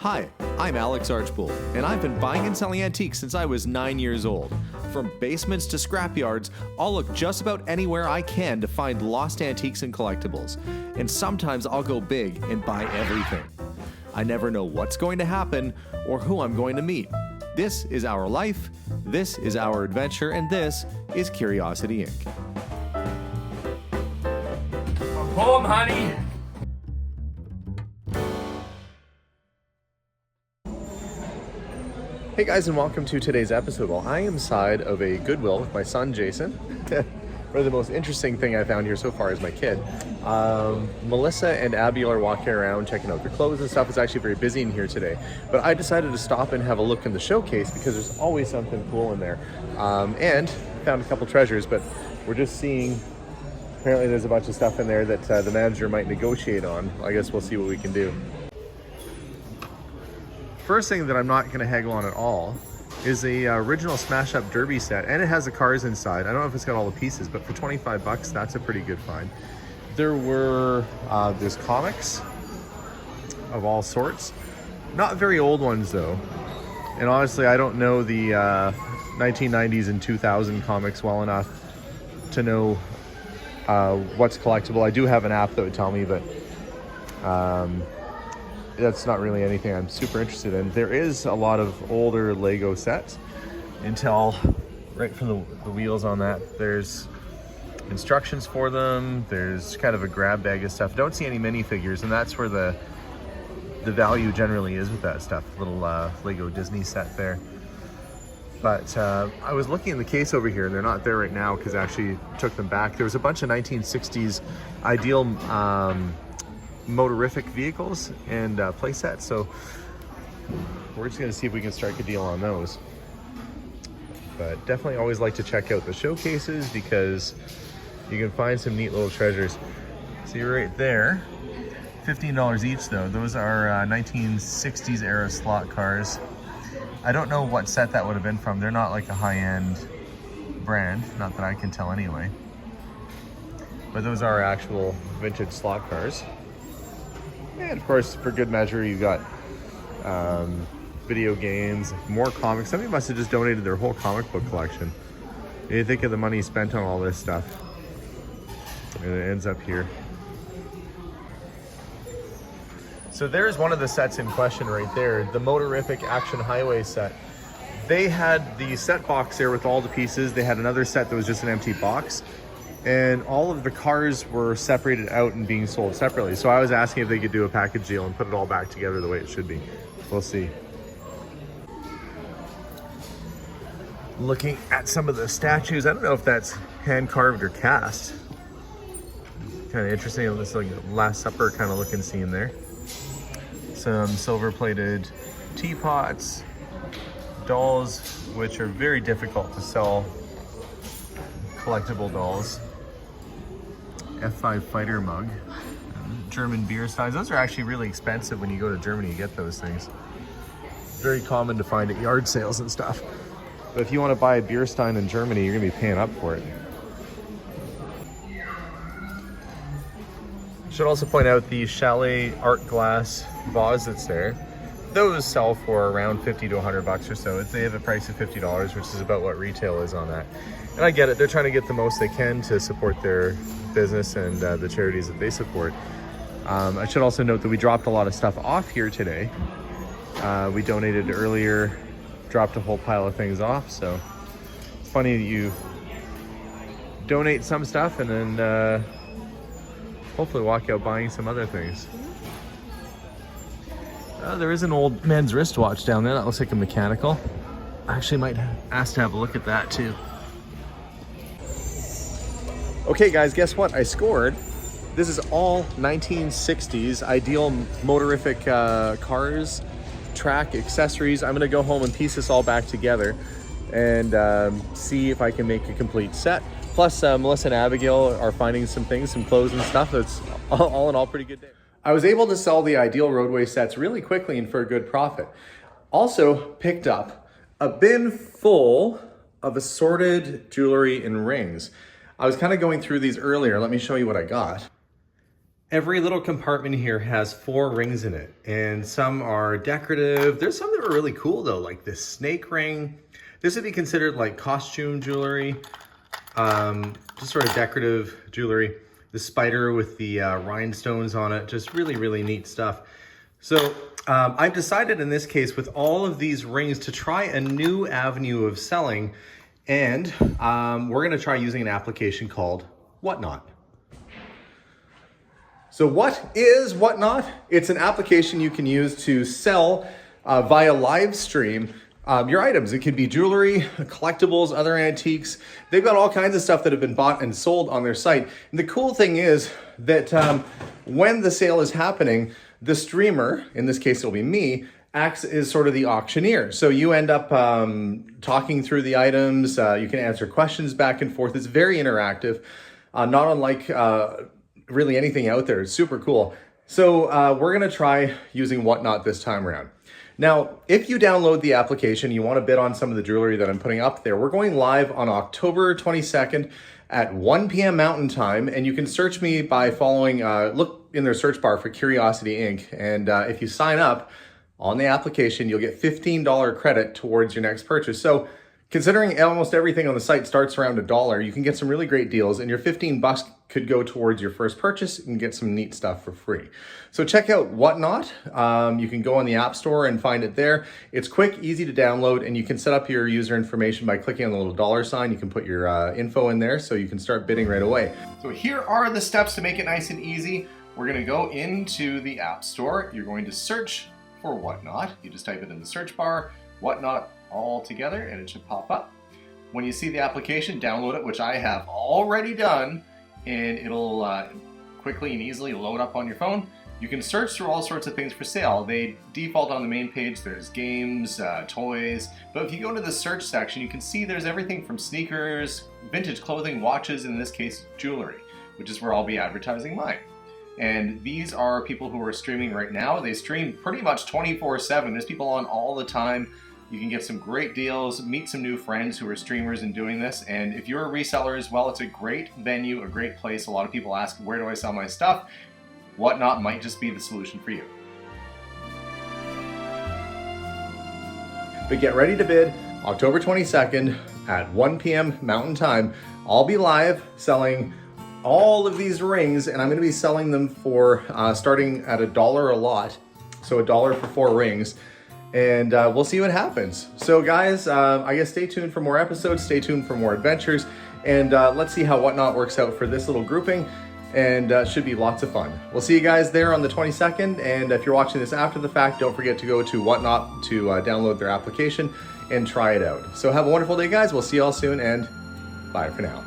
Hi, I'm Alex Archbold, and I've been buying and selling antiques since I was 9 years old. From basements to scrapyards, I'll look just about anywhere I can to find lost antiques and collectibles. And sometimes I'll go big and buy everything. I never know what's going to happen or who I'm going to meet. This is our life, this is our adventure, and this is Curiosity Inc. I'm home, honey. Hey guys, and welcome to today's episode. Well, I am inside of a Goodwill with my son, Jason. Probably the most interesting thing I found here so far is my kid. Melissa and Abigail are walking around checking out their clothes and stuff. It's actually very busy in here today. But I decided to stop and have a look in the showcase because there's always something cool in there. And found a couple treasures, but we're just seeing, apparently there's a bunch of stuff in there that the manager might negotiate on. I guess we'll see what we can do. First thing that I'm not going to haggle on at all is the original Smash Up Derby set, and it has the cars inside. I don't know if it's got all the pieces, but for 25 bucks, that's a pretty good find. There were there's comics of all sorts, not very old ones though. And honestly, I don't know the 1990s and 2000 comics well enough to know what's collectible. I do have an app that would tell me, but that's not really anything I'm super interested in. There is a lot of older Lego sets. Until right from the wheels on that, there's instructions for them. There's kind of a grab bag of stuff. Don't see any minifigures, and that's where the value generally is with that stuff. Little Lego Disney set there. But I was looking in the case over here, and they're not there right now because I actually took them back. There was a bunch of 1960s ideal motorific vehicles and play sets, so we're just going to see if we can strike a deal on those. But definitely always like to check out the showcases because you can find some neat little treasures. See right there, $15 each though. Those are 1960s era slot cars. I don't know what set that would have been from. They're not like a high-end brand, not that I can tell anyway, but those are actual vintage slot cars. And of course, for good measure, you got video games, more comics. Somebody must have just donated their whole comic book collection. You think of the money spent on all this stuff, and it ends up here. So there's one of the sets in question right there, the Motorific Action Highway set. They had the set box there with all the pieces. They had another set that was just an empty box. And all of the cars were separated out and being sold separately. So I was asking if they could do a package deal and put it all back together the way it should be. We'll see. Looking at some of the statues, I don't know if that's hand carved or cast. Kind of interesting, this like Last Supper kind of looking scene there. Some silver plated teapots, dolls, which are very difficult to sell, collectible dolls. F5 fighter mug, German beer steins. Those are actually really expensive when you go to Germany. You get those things. Very common to find at yard sales and stuff. But if you want to buy a beer stein in Germany, you're going to be paying up for it. Should also point out the Chalet art glass vase that's there. Those sell for around 50 to 100 bucks or so. They have a price of $50, which is about what retail is on that. And I get it. They're trying to get the most they can to support their business and the charities that they support. I should also note that we dropped a lot of stuff off here today. We donated earlier, dropped a whole pile of things off. So it's funny that you donate some stuff and then hopefully walk out buying some other things. There is an old men's wristwatch down there. That looks like a mechanical. I actually might ask to have a look at that too. Okay guys, guess what? I scored. This is all 1960s ideal motorific cars, track, accessories. I'm gonna go home and piece this all back together and see if I can make a complete set. Plus Melissa and Abigail are finding some things, some clothes and stuff. It's all in all pretty good day. I was able to sell the ideal roadway sets really quickly and for a good profit. Also picked up a bin full of assorted jewelry and rings. I was kind of going through these earlier. Let me show you what I got. Every little compartment here has 4 rings in it, and some are decorative. There's some that are really cool though, like this snake ring. This would be considered like costume jewelry, just sort of decorative jewelry. The spider with the rhinestones on it, just really, really neat stuff. So I've decided in this case with all of these rings to try a new avenue of selling, and we're gonna try using an application called Whatnot. So what is Whatnot? It's an application you can use to sell via live stream your items. It could be jewelry, collectibles, other antiques. They've got all kinds of stuff that have been bought and sold on their site. And the cool thing is that when the sale is happening, the streamer, in this case it'll be me, acts as sort of the auctioneer. So you end up talking through the items. You can answer questions back and forth. It's very interactive, not unlike really anything out there. It's super cool. So we're gonna try using Whatnot this time around. Now, if you download the application, you wanna bid on some of the jewelry that I'm putting up there, we're going live on October 22nd at 1 p.m. Mountain Time, and you can search me by following, look in their search bar for Curiosity Inc. And if you sign up on the application, you'll get $15 credit towards your next purchase. So considering almost everything on the site starts around $1, you can get some really great deals, and your 15 bucks could go towards your first purchase and get some neat stuff for free. So check out Whatnot. You can go on the App Store and find it there. It's quick, easy to download, and you can set up your user information by clicking on the little dollar sign. You can put your info in there so you can start bidding right away. So here are the steps to make it nice and easy. We're gonna go into the App Store. You're going to search for Whatnot. You just type it in the search bar, Whatnot all together, and it should pop up. When you see the application, download it, which I have already done, and it'll quickly and easily load up on your phone. You can search through all sorts of things for sale. They default on the main page. There's games, toys, but if you go to the search section, you can see there's everything from sneakers, vintage clothing, watches, and in this case, jewelry, which is where I'll be advertising mine. And these are people who are streaming right now. They stream pretty much 24/7. There's people on all the time. You can get some great deals, meet some new friends who are streamers and doing this. And if you're a reseller as well, it's a great venue, a great place. A lot of people ask, where do I sell my stuff? Whatnot might just be the solution for you. But get ready to bid October 22nd at 1 p.m. Mountain Time. I'll be live selling all of these rings, and I'm gonna be selling them for starting at $1 a lot. So $1 for 4 rings. And we'll see what happens. So guys, I guess stay tuned for more episodes, stay tuned for more adventures, and let's see how Whatnot works out for this little grouping, and should be lots of fun. We'll see you guys there on the 22nd, and if you're watching this after the fact, don't forget to go to Whatnot to download their application and try it out. So have a wonderful day, guys. We'll see you all soon, and bye for now.